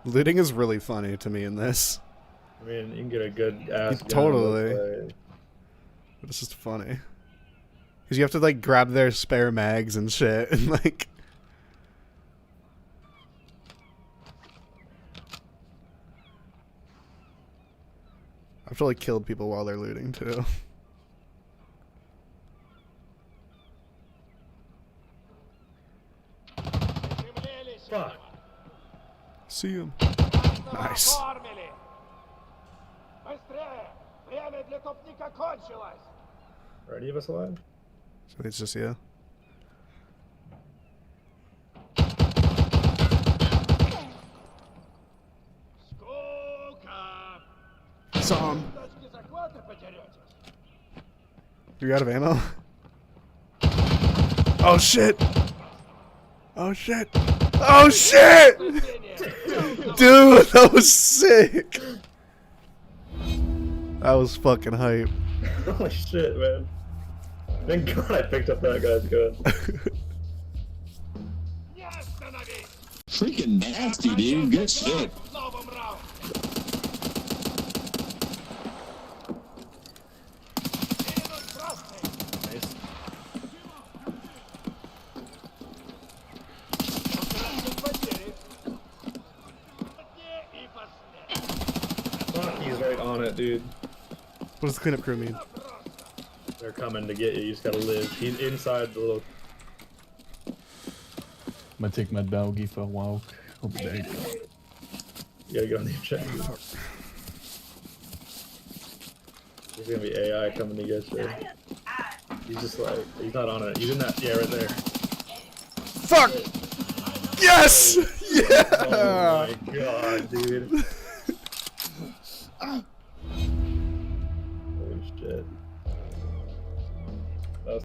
Looting is really funny to me in this. I mean, you can get a good ass gun. Totally. But it's just funny. Because you have to, like, grab their spare mags and shit, and, like... I've actually killed people while they're looting, too. Fuck. See him. Nice. Ready of us alive? So it's just you. Saw him. You out of ammo? Oh shit! Oh shit! Oh shit! Dude, that was sick! That was fucking hype. Holy shit, man. Thank God I picked up that guy's gun. Freaking nasty, dude. Good shit. Fuck, he's right on it, dude. What does the cleanup crew mean? They're coming to get you. You just gotta live. He's inside the little. I'm gonna take my doggy for a walk. I'll be back. You gotta get on the check. There's gonna be AI coming to get you. He's just like, he's not on it. He's in that, yeah, right there. Fuck! Yes! Yeah! Oh my god, dude. Holy shit.